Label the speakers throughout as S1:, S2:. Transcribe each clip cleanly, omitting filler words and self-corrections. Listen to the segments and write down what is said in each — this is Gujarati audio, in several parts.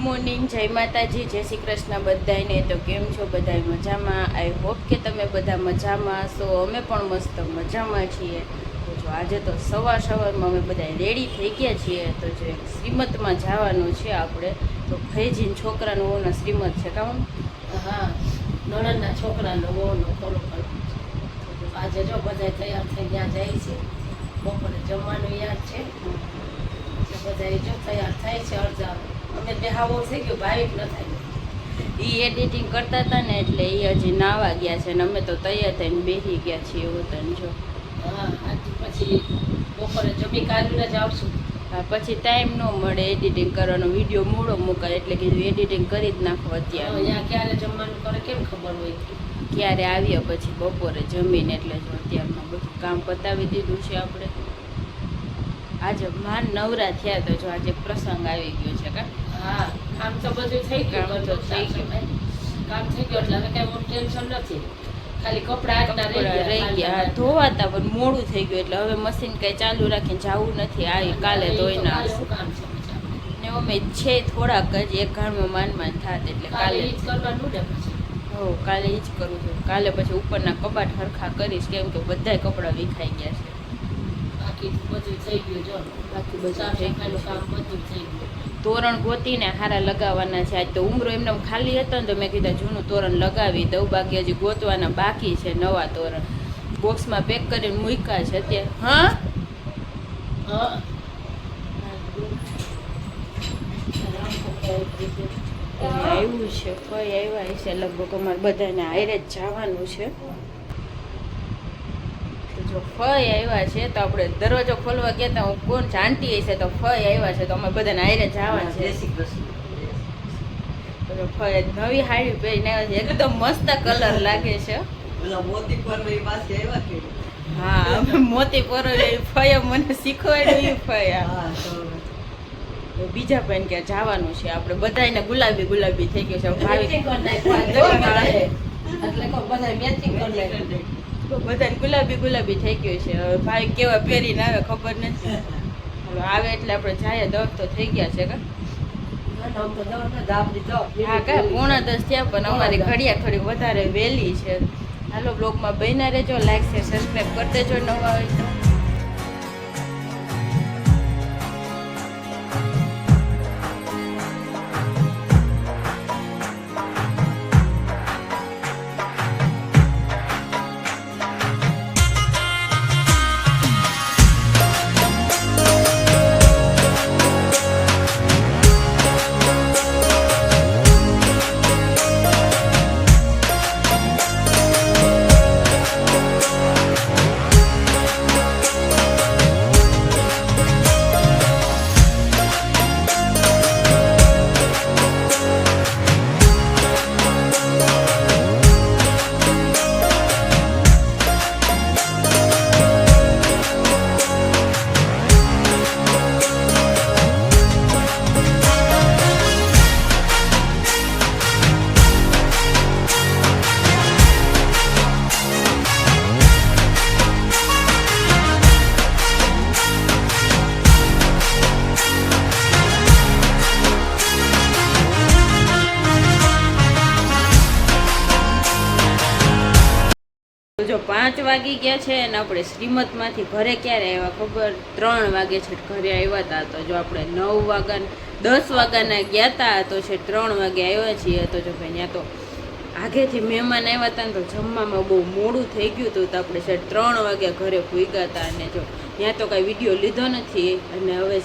S1: મોર્નિંગ, જય માતાજી, જય શ્રી કૃષ્ણ બધાને। તો કેમ છો બધા? મજામાં? આઈ હોપ કે તમે બધા મજામાં છો। અમે પણ મસ્ત મજામાં છીએ। તો જો આજે તો સવારમાં અમે બધા રેડી થઈ ગયા છીએ। તો જો શ્રીમતમાં જવાનું છે આપણે। તો ફૈજીન છોકરાનો ઓનો શ્રીમત છે કામ?
S2: હા, નણંદના છોકરાનો ઓનો ખોલો આજે જો બધા તૈયાર થઈ ગયા જાય છે। બપોરે જમવાનું યાદ છે બધા જો તૈયાર થાય છે। અડધા અમે બેહાવો થઈ ગયો, ભાવિક ન થાય।
S1: એ એડિટિંગ કરતા હતા ને એટલે એ હજી નાવા ગયા છે ને અમે તો તૈયાર થઈને બેસી ગયા છીએ। એવું તને જો
S2: હા, આજ પછી બપોરે જમી કાઢીને જ આવશું।
S1: હા, પછી ટાઈમ ન મળે એડિટિંગ કરવાનો, વિડીયો મોડો મુકાય એટલે કીધું એડિટિંગ કરી જ નાખો અત્યારે।
S2: અહીંયા ક્યારે જમવાનું કરે કેમ ખબર હોય?
S1: ક્યારે આવીએ પછી બપોરે જમીને, એટલે જો અત્યારમાં બધું કામ પતાવી દીધું છે આપણે। આજે માન નવરા થયા તો જો આજે પ્રસંગ આવી ગયો છે કા?
S2: હા, કામ તો બધું થઈ ગયું,
S1: કામ તો થઈ ગયું,
S2: કામ થઈ ગયું એટલે હવે કઈ મોટું ટેન્શન નથી। ખાલી કપડા
S1: રહી ગયા ધોવાતા, પણ મોડું થઈ ગયું એટલે હવે મશીન કઈ ચાલુ રાખીને જવું નથી। આવી કાલે ધોઈને આવશું ને અમે છે થોડાક જ એક ઘરમાં માન થાત એટલે કાલે
S2: જ કરવાનું ને પછી।
S1: હો, કાલે ઈ જ કરવું છે। કાલે પછી ઉપરના કબાટ હરખા કરીશ, કેમ કે બધાય કપડાં વિખાઈ ગયા છે।
S2: બાકી બધું થઈ ગયું જો,
S1: બાકી બધું
S2: સાફ
S1: થઈ
S2: સફાઈનું
S1: ગયું
S2: કામ બધું થઈ ગયું।
S1: તોરણ ગોતીને હારા લગાવવાના છે। આજ તો ઉમરો એમને ખાલી હતો ને તો મેં કીધું જૂનું તોરણ લગાવી દઉં, બાકી હજી ગોતવાના બાકી છે નવા તોરણ। બોક્સમાં પેક કરીને મૂક્યા છે અત્યારે। હા
S2: હા,
S1: આવ્યું છે, ફઈ આવ્યા છે, લગભગ અમારે બધાને હારે જ જવાનું છે। જો ફઈ આવ્યા છે તો આપણે દરવાજો ખોલવા ગયા હતા, હું કોણ જાણતી હશે તો ફઈ આવ્યા છે તો અમે બધાને હારે જવાનું છે। ફઈ નવી હાડી પહેરીને આવ્યા છે, એકદમ મસ્ત કલર લાગે છે। હા, અમે મોતી પરોવી ફઈ મને શીખવાડ્યું ફયા। બીજા પણ ક્યાં જવાનું છે આપણે બધાને ગુલાબી ગુલાબી થઈ ગયું છે। બધાને ગુલાબી ગુલાબી થઈ ગયું છે। હવે ભાઈ કેવા પહેરીને આવે ખબર નથી, હવે આવે એટલે આપણે જાય। દસ તો થઈ ગયા છે કા? હા કા, 9:45 થયા, પણ અમારી ઘડિયા થોડી વધારે વહેલી છે। હાલો, બ્લોગમાં બન્યા રહેજો, લાઈક શેર સબસ્ક્રાઈબ કરી દેજો નવા હોય તો। જો 5 વાગી ગયા છે અને આપણે શ્રીમતમાંથી ઘરે ક્યારે આવ્યા ખબર? 3 વાગે છે ઘરે આવ્યા હતા। તો જો આપણે 9 વાગ્યા 10 વાગ્યાના ગયા હતા તો છે 3 વાગે આવ્યા છીએ। તો જો ભાઈ ત્યાં તો આગેથી મહેમાન આવ્યા હતા ને તો જમવામાં બહુ મોડું થઈ ગયું હતું, તો આપણે છે 3 વાગ્યા ઘરે ભૂગ્યા હતા। અને જો ત્યાં તો કાંઈ વિડીયો લીધો નથી અને હવે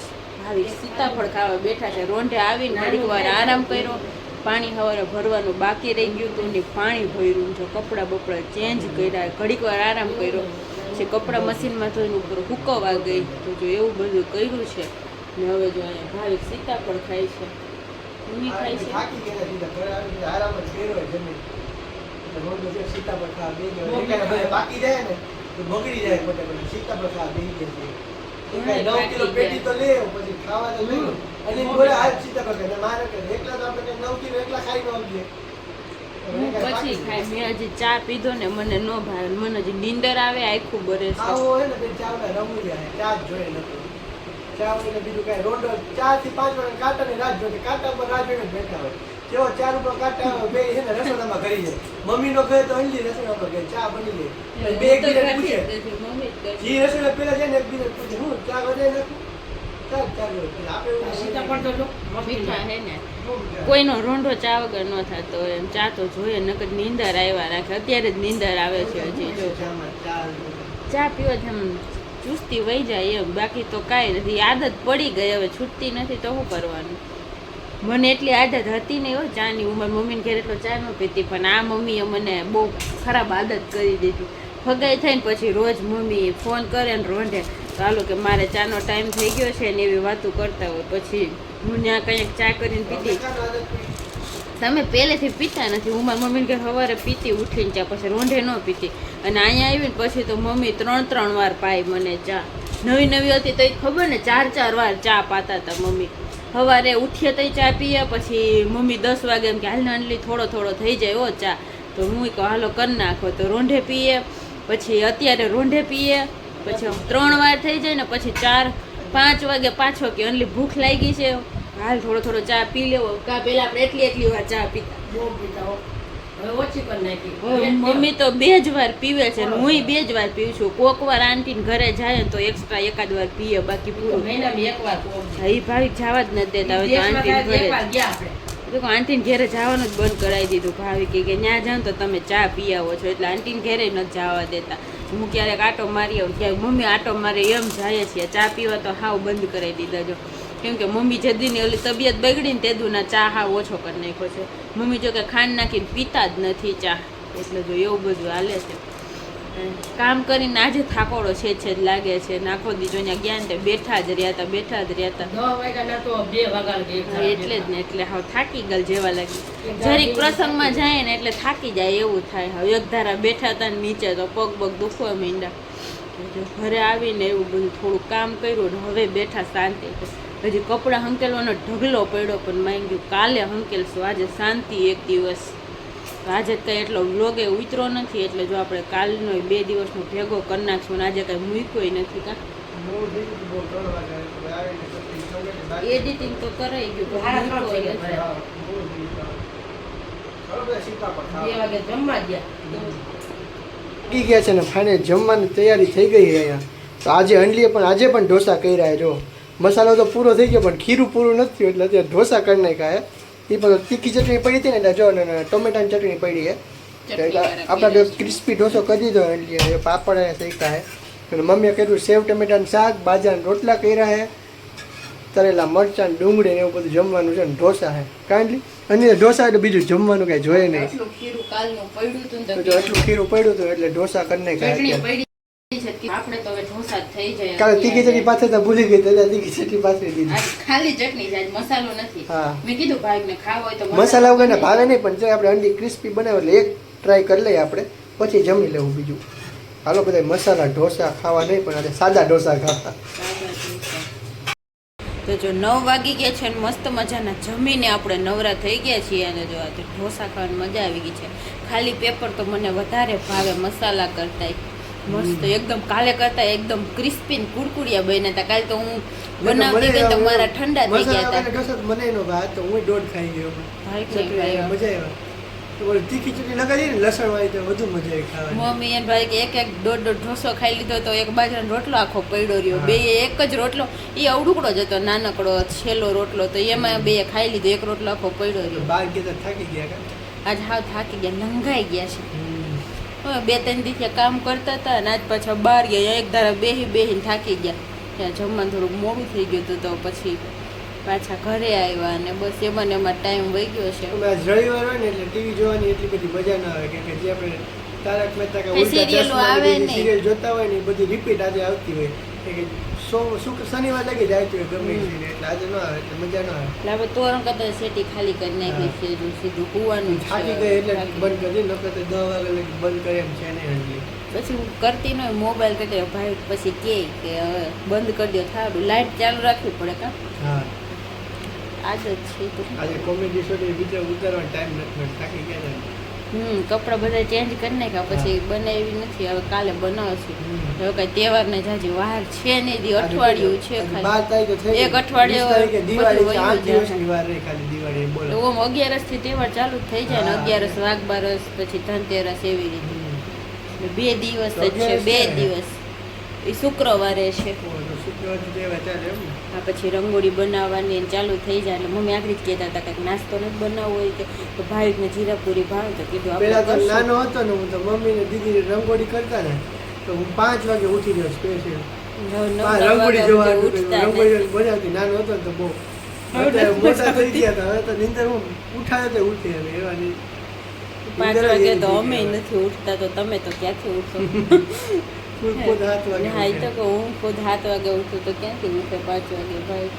S1: આવી સીતાફળ ખાવા બેઠા છે। રોંઢે આવીને ઘડીક વાર આરામ કર્યો, પાણી સવારે ભરવાનું બાકી રહી ગયું હતું ને પાણી ભર્યું, જો કપડાં બપડા ચેન્જ કર્યા, ઘડીક વાર આરામ કર્યો, પછી કપડાં મશીનમાં ધોઈને ઉપર હુકવવા ગઈ। તો જો એવું બધું કર્યું છે ને હવે જો અહીંયા ભાવિક સીતાફળ ખાય છે, મમ્મી ખાય છે।
S3: બાકી જાય ને તો બગડી જાય, સીતાફળ ખાવા બેસી ગયા છે। 9 કિલો પેટી તો લે, પછી ખાવા તો લઈ અને બોલે આ સીતાફળ ખાય મારે કે એકલા તો આપણે 9 કિલો એકલા ખાઈ ન આવીએ।
S1: પછી ખાય, મેં હજી ચા પીધો ને મને ન ભાવે, મને હજી નીંદર આવે, આખું બરે છે।
S3: આવો હે ને તે ચાવડા રમું જાય ચા જ જોઈએ નથી। ચા હોય ને બીજું કાંઈ રોંડો 4 થી 5 વાગે કાંટાની રાહ જોઈ કાંટા ઉપર રાહ જોઈને બેઠા હોય જેવો 4 ઉપર કાંટા બે છે ને રસોડામાં કરી જાય મમ્મીનો ઘરે તો અંજી રસોડામાં ગઈ ચા બની જાય બે એક બીજાને પૂછે જી રસોડા પેલા જાય ને એક બીજાને પૂછે હું ચા વધારે નાખું ચા આપણે
S2: સીતાફળ તો જો
S1: મીઠા હે ને કોઈનો રોંઢો ચા વગર ન થતો એમ ચા તો જોઈએ નકર નીંદર આવ્યા રાખે અત્યારે જ નીંદર આવે છે હજી જો ચા પીવાથી આમ ચુસ્તી વહી જાય એમ બાકી તો કાંઈ નથી આદત પડી ગઈ હવે છૂટતી નથી તો શું કરવાનું મને એટલી આદત હતી નહીં હો ચાની ઉંમર મમ્મીને ઘેર એટલો ચા ન પીતી પણ આ મમ્મીએ મને બહુ ખરાબ આદત કરી દીધી ફગાઈ થઈને પછી રોજ મમ્મી ફોન કરે ને રોંઢે ચાલો કે મારે ચાનો ટાઈમ થઈ ગયો છે ને એવી વાતો કરતા હોય પછી હું ત્યાં કંઈક ચા કરીને પીતી તમે પહેલેથી પીતા નથી હું મારી મમ્મીને કે સવારે પીતી ઉઠીને ચા પછી રોંઢે ન પીતી અને અહીંયા આવીને પછી તો મમ્મી 3 વાર પાઈ મને ચા નવી હતી તો ખબર ને 4 વાર ચા પાતા હતા મમ્મી સવારે ઉઠીએ તો ચા પીએ પછી મમ્મી 10 વાગે એમ કે હાલ નાનલી થોડો થઈ જાય ઓ ચા તો હું કહું હાલો કરી નાખો તો રોંઢે પીએ પછી અત્યારે રોંઢે પીએ પછી 3 વાર થઈ જાય ને પછી 4-5 વાગે પાછો કે અનલી ભૂખ લાગી છે હાલ થોડો ચા પી લેવો કા પેલા આપણે એટલી વાર ચા પીતા
S2: બહુ પીતા હો હવે ઓછી કરી નાખી
S1: મમ્મી તો 2 જ વાર પીવે છે ને હું 2 જ વાર પીવું છું કોક વાર આંટીને ઘરે જાય ને તો એક્સ્ટ્રા એકાદ વાર પીએ બાકી પૂરું
S2: મહિનામાં એકવાર
S1: એ ભાવિક જવા જ નથી દેતા હવે તો આંટીને ઘરે
S2: એકવાર ગયા આપણે
S1: તો આંટીને ઘેરે જવાનું જ બંધ કરાવી દીધું ભાવિક કે ત્યાં જાઓ તો તમે ચા પી આવો છો એટલે આંટીને ઘેરે નથી જવા દેતા હું ક્યારેક આટો મારી આવું ક્યારેક મમ્મી આટો મારે એમ જાય છીએ ચા પીવા તો હાવ બંધ કરાવી દીધા જો કેમ કે મમ્મી જે દીની ઓલી તબિયત બગડીને તે દુના ચા હાવ ઓછો કરી નાખ્યો છે મમ્મી જો કે ખાંડ નાખીને પીતા જ નથી ચા એટલે જો એવું બધું હાલે છે કામ કરીને આજે થાકોડો છે જ લાગે છે નાખો દીજો ત્યાં ગયા ને બેઠા જ રહ્યા હતા
S2: 10 વાગ્યાના તો 2 વાગ્યા ગયા
S1: એટલે જ ને એટલે હાવ થાકી ગયેલ જેવા લાગી જરીક પ્રસંગમાં જાય ને એટલે થાકી જાય એવું થાય હવે એક ધારા બેઠા હતા ને નીચે તો પગ દુખવા માંડ્યા ઘરે આવીને એવું બધું થોડું કામ કર્યું ને હવે બેઠા શાંતિ હજી કપડાં હંકેલવાનો ઢગલો પડ્યો પણ માંગ્યું કાલે હંકેલશું આજે શાંતિ એક દિવસ આજે કંઈ એટલો વ્લોગે ઉતરો નથી એટલે જો આપણે કાલનો 2 દિવસનો ભેગો કરી નાખશું આજે કંઈ મૂક્યો નથી કા એડિટિંગ તો કરાઈ ગયું
S2: જમવા ગયા
S3: કી ગયા છે ને ફાઇનલ જમવાની તૈયારી થઈ ગઈ અહીંયા તો આજે પણ ઢોસા કર્યા જો મસાલો તો પૂરો થઈ ગયો પણ ખીરું પૂરું નથી થયું એટલે અત્યારે ઢોસા કરી નાખ્યા એ પણ તીખી ચટણી પડી હતી ને એટલે જો ને ટોમેટાની ચટણી પડી છે એટલે આપણે ક્રિસ્પી ઢોસો કરી દીધો એટલે પાપડ શેકા છે અને મમ્મીએ કર્યું સેવ ટમેટાનું શાક બાજરાના રોટલા કર્યા છે તરેલા મરચાં ડુંગળી ને એવું બધું જમવાનું છે ને ઢોસા છે કાંડલી અને ઢોસા એટલે બીજું જમવાનું કાંઈ જોઈએ નહીં
S1: આટલું ખીરું કાલનું પડ્યું હતું ને
S3: જો આટલું ખીરું પડ્યું હતું એટલે ઢોસા કરી નાખ્યા
S1: ચટણી પડી છે આપણે તો હવે ઢોસા થઈ જાય
S3: કાલે તીખી ચટણી પાસે તો ભૂલી ગઈ એટલે તીખી ચટણી પાસે દીધી
S1: આજ ખાલી ચટણી છે આજ મસાલો નથી
S3: હા.
S1: મેં કીધું ભાઈને ખાવો હોય તો
S3: મસાલા વગર ભાવે નહીં પણ જો આપણે અંડી ક્રિસ્પી બનાવે એટલે એક ટ્રાય કરી લઈએ આપણે પછી જમી લેવું બીજું હાલો બધા મસાલા ઢોસા ખાવા નહીં પણ આજે સાદા ઢોસા ખાવા
S1: તો જો 9 વાગી ગયા છે અને મસ્ત મજાના જમીને આપણે નવરા થઈ ગયા છીએ અને જો આ ઢોસા ખાવાની મજા આવી ગઈ છે ખાલી પેપર તો મને વધારે ભાવે મસાલા કરતા મસ્ત એકદમ કાલે કરતા એકદમ ક્રિસ્પી ને કુરકુરિયા બન્યા હતા કાલે તો હું બનાવતી ગઈ તો મારા ઠંડા થઈ ગયા હતા
S3: ઢોસા મને એનો ભાત તો હું દોઢ ખાઈ ગયો
S1: ભાઈ કઈ ખાયો
S3: મજા આવી તો ઓલી તીખી ચટણી લગાડી ને લસણ વાળી તો વધુ મજા આવી ખાવાની
S1: મમ્મી અને ભાઈ કે એક દોઢ ઢોસો ખાઈ લીધો તો એક બાજરાનો રોટલો આખો પડ્યો રહ્યો બે એક જ રોટલો એ અવડુકડો જ હતો નાનકડો છેલ્લો રોટલો તો એમાં બે ખાઈ લીધો એક રોટલો આખો પડ્યો રહ્યો
S3: બહાર ગયા થાકી ગયા
S1: આજ હાવ થાકી ગયા નંગાઈ ગયા છે હવે 2-3 દિવસે કામ કરતા હતા અને આજ પાછા બહાર ગયા એક ધારા બેહીને થાકી ગયા ત્યાં જમવાનું થોડુંક મોડું થઈ ગયું હતું તો પછી પાછા ઘરે આવ્યા અને બસ એમાં ટાઈમ વહી ગયો છે
S3: અમે આજ રવિવાર હોય ને એટલે ટીવી જોવાની એટલી બધી મજા ના આવે કે જે આપણે તારક મહેતા કે ઉલ્ટા
S1: સિરિયલો આવે ને
S3: સિરિયલ જોતા હોય ને એ બધી રિપીટ આજે આવતી હોય કે શનિવાર લગી જ આવતી હોય ગમે સિરિયલ એટલે આજે ના આવે એટલે મજા ના આવે
S1: એટલે આપણે તોરણ કરતા સેટી ખાલી કરી નાખી છે જો સીધું કૂવાનું
S3: થાકી ગઈ એટલે બંધ કરી દીધી નકર તો 10 વાગે લગી બંધ કરે એમ છે નહીં હજી
S1: પછી હું કરતી ન હોય મોબાઈલ કરતી ભાઈ પછી કે હવે બંધ કરી દો થાળું લાઈટ ચાલુ રાખવી પડે કા
S3: હા
S1: આજ જ છે તો
S3: આજે કોમેડી શો બીજા ઉતારવાનો ટાઈમ નથી મળતો થાકી ગયા
S1: કપડાં બધા ચેન્જ કરી નાખ્યા પછી બનાવી નથી હવે કાલે બનાવશું હવે કઈ તહેવારને જાજી વાર છે નહીં દી અઠવાડિયું છે ખાલી એક અઠવાડિયું
S3: દિવાળી છે 8 દિવસની વાર રહી ખાલી દિવાળી બોલો
S1: ઓમ 11 થી તહેવાર ચાલુ જ થઈ જાય ને 11 વાઘ બારસ પછી ધનતેરસ એવી રીતે 2 દિવસ જ છે 2 દિવસ એ શુક્રવારે છે
S3: શુક્રવારથી તહેવાર ચાલે એમ ને
S1: આ પછી રંગોળી બનાવવાની ને ચાલુ થઈ જાય એટલે મમ્મી આગળ જ કહેતા હતા કંઈક નાસ્તો નથી બનાવવો હોય તો ભાવિકને જીરાપુરી ભાવે તો કીધું
S3: પેલા તો
S1: આપણે
S3: નાનો હતો ને હું તો મમ્મી ને દીદી રંગોળી કરતા ને તો હું 5 વાગે ઉઠી ગયો સ્પેશિયલ રંગોળી જોવા રંગોળી બનાવતી નાનો હતો ને તો બહુ અત્યારે મોટા થઈ ગયા હતા હવે તો નીંદર હું ઉઠાડે તો ઉઠી હવે એવા નહીં
S1: 5 વાગે તો અમે નથી ઉઠતા તો તમે તો ક્યાંથી ઉઠો
S3: ખુદ 7 વાગે
S1: હા એ તો કહું હું ખુદ 7 વાગે ઉઠું તો ક્યાંથી ઉઠે 5 વાગે ભાઈ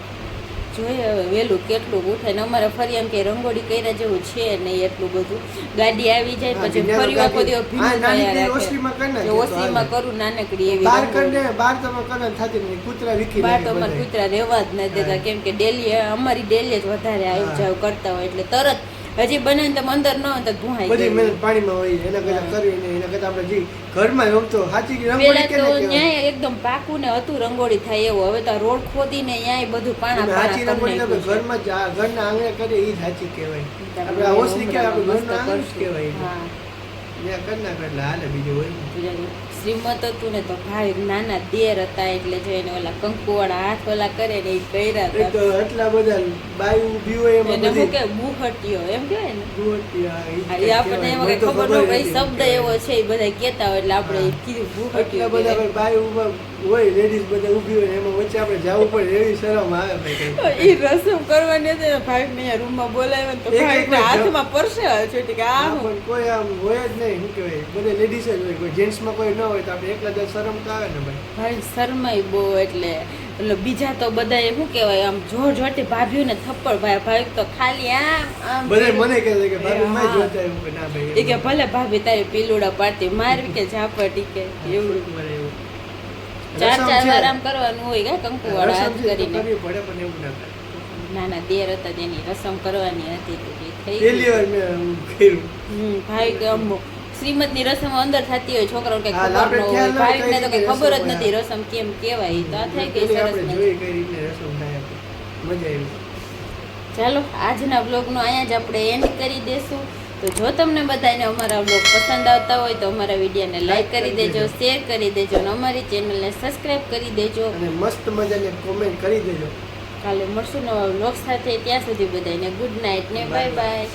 S1: જોઈએ હવે વહેલું કેટલું ઉઠે ને અમારે ફરી એમ કે રંગોળી કર્યા જેવું છે નહીં એટલું બધું ગાડી આવી જાય પછી ફરી આખો દિવસ ભીનું થયા રાખે ઓસરીમાં કરું નાનકડી એવી
S3: બાર
S1: રંગોળી.
S3: કરીને બાર તમે કરે થતી નહીં કૂતરા વિખી
S1: બહાર તો
S3: નાખે
S1: અમારે
S3: બધાય.
S1: કૂતરા રહેવા જ ન દેતા કેમ કે ડેલી અમારી ડેલી જ વધારે આવ જાવ કરતા હોય એટલે તરત હજી બને ને તમે અંદર ન હોય તો ધુહાઈ
S3: બધી
S1: જાય.
S3: મહેનત પાણીમાં હોય એના કરતા કરવી નહીં એના કરતા આપણે જે ઘરમાં રમતો સાચી રંગોળી
S1: પેલા
S3: કેને
S1: તો
S3: કહેવાય?
S1: ન્યાય એકદમ પાકું ને હતું રંગોળી થાય એવું હવે તો રોડ ખોદીને ન્યાય બધું પાણા
S3: અને સાચી
S1: પાણા
S3: રંગોળી
S1: કરી
S3: આપણે
S1: નાખ્યું છે.
S3: ઘરમાં જ ઘરના આંગણે કરીએ એ જ સાચી કહેવાય આપણે આ ઓસરી કહેવાય આપણે ઘરના આંગણ જ કહેવાય
S1: હા.
S3: ત્યાં કરી નાખે એટલે હાલે બીજું હોય ને.
S1: ગુજરાતી શ્રીમત હતું ને તો ભાઈ નાના દેર હતા એટલે જો એને ઓલા કંકુવાળા હાથ ઓલા કરે ને એ કર્યા
S3: એક
S1: હતા
S3: તો એટલા બધા બાઈ ઊભી હોય એમાં
S1: એને
S3: બધી
S1: શું કે બુહટીયો એમ કહેવાય ને
S3: ગુવટી, હા, ઈ
S1: હા,
S3: જ
S1: એ આપણને
S3: કહેવાય.
S1: એમાં કઈ
S3: મને તો
S1: ખબર ન હોય
S3: નથી.
S1: શબ્દ એવો છે એ બધા કહેતા હોય એટલે આપણે એ કીધું
S3: એટલા
S1: બુહટીયો
S3: બધા
S1: કહેવાય.
S3: બાઈ ઊભા હોય લેડીઝ બધા ઊભી હોય ને એમાં વચ્ચે આપણે જવું પડે એવી શરમ આવે ભાઈ કંઈક.
S1: ઈ રસમ કરવાની હતી ને ભાઈ ને રૂમમાં બોલાવ્યો ને તો
S3: એક
S1: ભાઈ
S3: વાર
S1: હાથમાં પરસે છે કે આ
S3: હા,
S1: હું
S3: પણ કોઈ આમ હોય જ નહીં શું કહેવાય બધે લેડીઝ જ હોય કોઈ જેન્ટ્સમાં કોઈ ન હોય તો આપણે એકલા જ શરમ તો આવે ને ભાઈ
S1: ભાઈ શરમાઈ બહુ એટલે બીજા તો બધા શું કહેવાય આમ જોર જોરથી ભાભીઓને થપ્પડ ભાઈ ભાઈ તો ખાલી આમ
S3: બધા મને કહે છે કે ભાભી મેં
S1: હા.
S3: જોતા એવું કે ના ભાઈ
S1: એ કે ભલે ભાભી તારી પીલુડા પાડતી મારવી કે ઝાપટી કે એવું
S3: મને એવું
S1: ચાર
S3: રસમ
S1: ચાર
S3: છે.
S1: વાર આમ કરવાનું હોય કે કંકુ વાળા
S3: રસમ
S1: હાથ
S3: છે તો
S1: કરીને
S3: કરવી પડે પણ એવું ના કરે
S1: નાના દેર હતા તેની રસમ કરવાની હતી તો એ થઈ
S3: પહેલી
S1: ગઈ.
S3: વાર મેં કર્યું
S1: ભાઈ કે આમ શ્રીમતની રસમ અંદર થતી હોય છોકરાઓ કઈ
S3: હા,
S1: ખબર
S3: આપણે
S1: ન હોય
S3: ખ્યાલ ન હોય
S1: ભાઈને તો કઈ
S3: કઈ
S1: ખબર જ
S3: રીતે
S1: નથી
S3: રસમ
S1: રસમ કેમ કેવાય તો આ થઈ ગઈ
S3: પેલી
S1: સરસ
S3: આપણે
S1: મજાની.
S3: જોઈ કઈ રીતે રસમ થાય મજા આવી
S1: ચાલો આજના બ્લોગનો અહીંયા જ આપણે એન્ડ કરી દેશું તો જો તમને બધાને અમારા બ્લોગ પસંદ આવતા હોય તો અમારા વિડીયોને લાઈક કરી દેજો શેર કરી દેજો અને અમારી ચેનલને સબસ્ક્રાઈબ કરી દેજો
S3: અને મસ્ત મજાની કોમેન્ટ કરી દેજો
S1: કાલે મળશું નવા બ્લોગ સાથે ત્યાં સુધી બધાને ગુડ નાઇટ ને બાય બાય